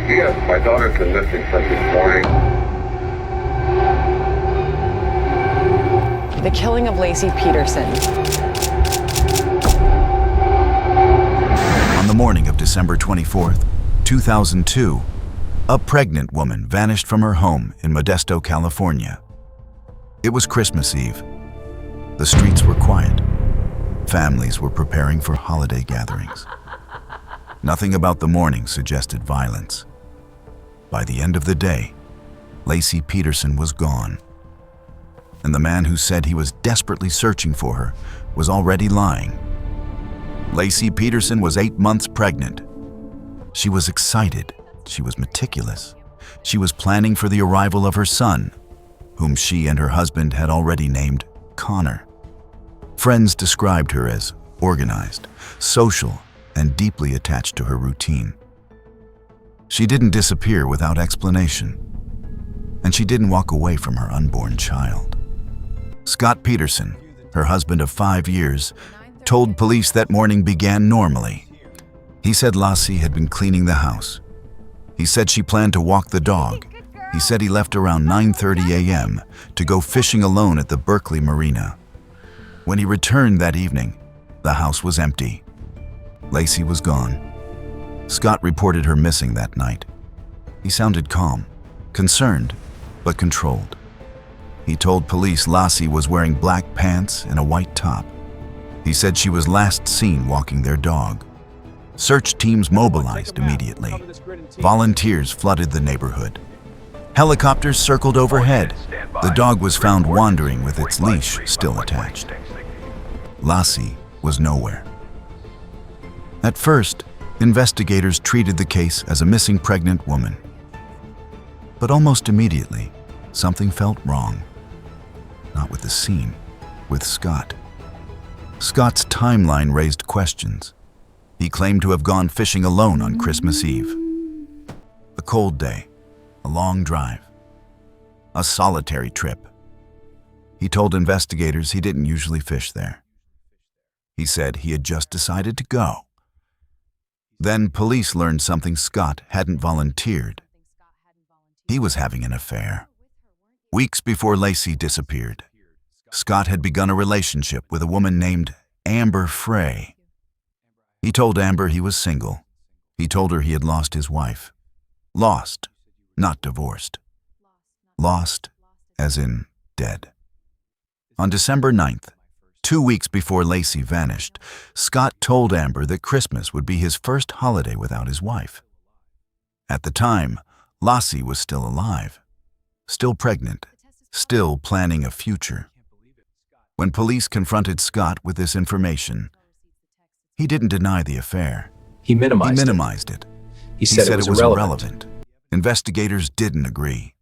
Yes, my daughter's been missing since this morning. The killing of Laci Peterson. On the morning of December 24th, 2002, a pregnant woman vanished from her home in Modesto, California. It was Christmas Eve. The streets were quiet. Families were preparing for holiday gatherings. Nothing about the morning suggested violence. By the end of the day, Laci Peterson was gone. And the man who said he was desperately searching for her was already lying. Laci Peterson was 8 months pregnant. She was excited. She was meticulous. She was planning for the arrival of her son, whom she and her husband had already named Connor. Friends described her as organized, social, and deeply attached to her routine. She didn't disappear without explanation, and she didn't walk away from her unborn child. Scott Peterson, her husband of 5 years, told police that morning began normally. He said Laci had been cleaning the house. He said she planned to walk the dog. He said he left around 9:30 a.m. to go fishing alone at the Berkeley Marina. When he returned that evening, the house was empty. Laci was gone. Scott reported her missing that night. He sounded calm, concerned, but controlled. He told police Laci was wearing black pants and a white top. He said she was last seen walking their dog. Search teams mobilized immediately. Volunteers flooded the neighborhood. Helicopters circled overhead. The dog was found wandering with its leash still attached. Laci was nowhere. At first, investigators treated the case as a missing pregnant woman. But almost immediately, something felt wrong. Not with the scene, with Scott. Scott's timeline raised questions. He claimed to have gone fishing alone on Christmas Eve. A cold day, a long drive, a solitary trip. He told investigators he didn't usually fish there. He said he had just decided to go. Then police learned something Scott hadn't volunteered. He was having an affair. Weeks before Laci disappeared, Scott had begun a relationship with a woman named Amber Frey. He told Amber he was single. He told her he had lost his wife. Lost, not divorced. Lost, as in dead. On December 9th, 2 weeks before Laci vanished, Scott told Amber that Christmas would be his first holiday without his wife. At the time, Laci was still alive, still pregnant, still planning a future. When police confronted Scott with this information, he didn't deny the affair. He minimized it. He said it was irrelevant. Investigators didn't agree.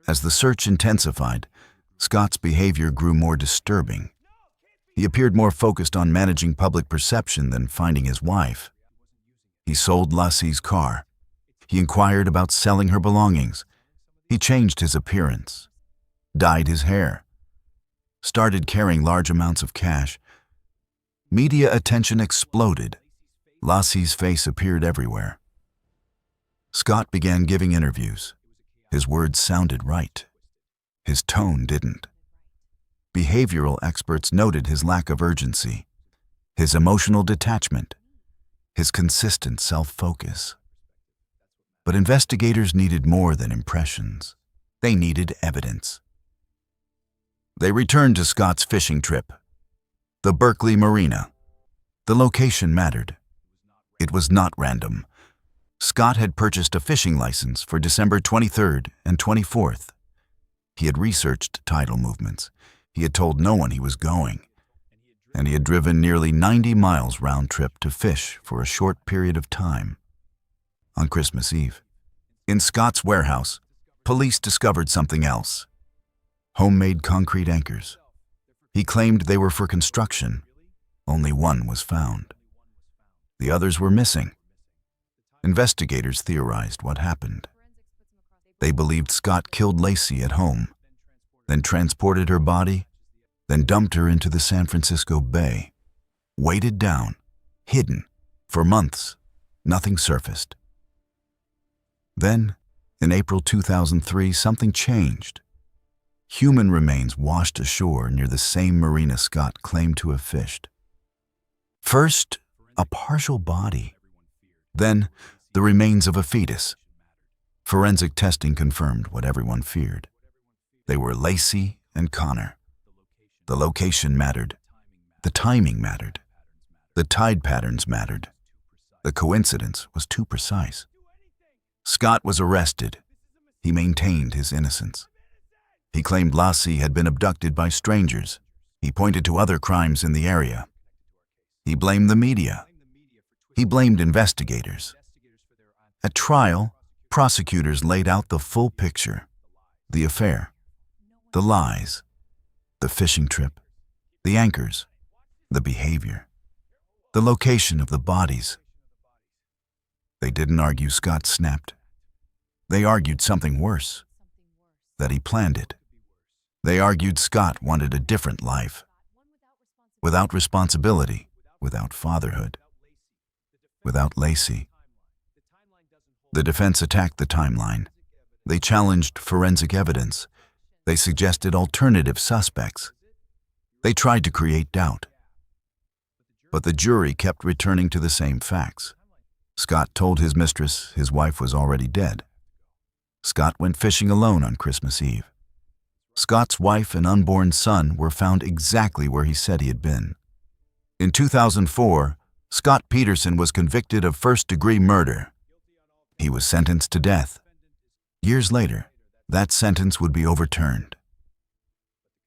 As the search intensified, Scott's behavior grew more disturbing. He appeared more focused on managing public perception than finding his wife. He sold Laci's car. He inquired about selling her belongings. He changed his appearance, dyed his hair, started carrying large amounts of cash. Media attention exploded. Laci's face appeared everywhere. Scott began giving interviews. His words sounded right. His tone didn't. Behavioral experts noted his lack of urgency, his emotional detachment, his consistent self-focus. But investigators needed more than impressions. They needed evidence. They returned to Scott's fishing trip, the Berkeley Marina. The location mattered. It was not random. Scott had purchased a fishing license for December 23rd and 24th. He had researched tidal movements. He had told no one he was going. And he had driven nearly 90 miles round trip to fish for a short period of time. On Christmas Eve, in Scott's warehouse, police discovered something else. Homemade concrete anchors. He claimed they were for construction. Only one was found. The others were missing. Investigators theorized what happened. They believed Scott killed Laci at home, then transported her body, then dumped her into the San Francisco Bay. Weighted down, hidden. For months, nothing surfaced. Then, in April 2003, something changed. Human remains washed ashore near the same marina Scott claimed to have fished. First, a partial body. Then, the remains of a fetus. Forensic testing confirmed what everyone feared. They were Laci and Connor. The location mattered. The timing mattered. The tide patterns mattered. The coincidence was too precise. Scott was arrested. He maintained his innocence. He claimed Laci had been abducted by strangers. He pointed to other crimes in the area. He blamed the media. He blamed investigators. At trial, prosecutors laid out the full picture: the affair, the lies, the fishing trip, the anchors, the behavior, the location of the bodies. They didn't argue Scott snapped. They argued something worse, that he planned it. They argued Scott wanted a different life, without responsibility, without fatherhood, without Laci. The defense attacked the timeline. They challenged forensic evidence. They suggested alternative suspects. They tried to create doubt. But the jury kept returning to the same facts. Scott told his mistress his wife was already dead. Scott went fishing alone on Christmas Eve. Scott's wife and unborn son were found exactly where he said he had been. In 2004, Scott Peterson was convicted of first-degree murder. He was sentenced to death. Years later, that sentence would be overturned.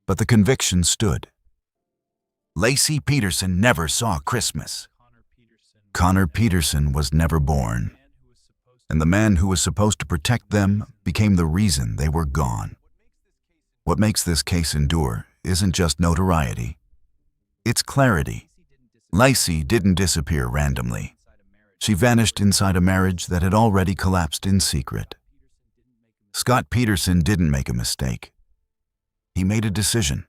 But the conviction stood. Laci Peterson never saw Christmas. Connor Peterson was never born. And the man who was supposed to protect them became the reason they were gone. What makes this case endure isn't just notoriety. It's clarity. Laci didn't disappear randomly. She vanished inside a marriage that had already collapsed in secret. Scott Peterson didn't make a mistake. He made a decision,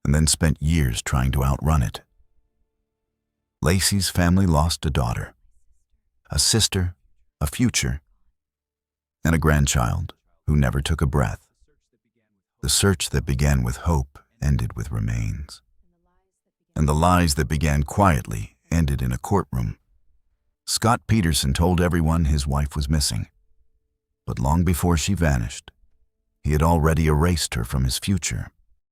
and then spent years trying to outrun it. Laci's family lost a daughter, a sister, a future, and a grandchild who never took a breath. The search that began with hope ended with remains. And the lies that began quietly ended in a courtroom. Scott Peterson told everyone his wife was missing. But long before she vanished, he had already erased her from his future.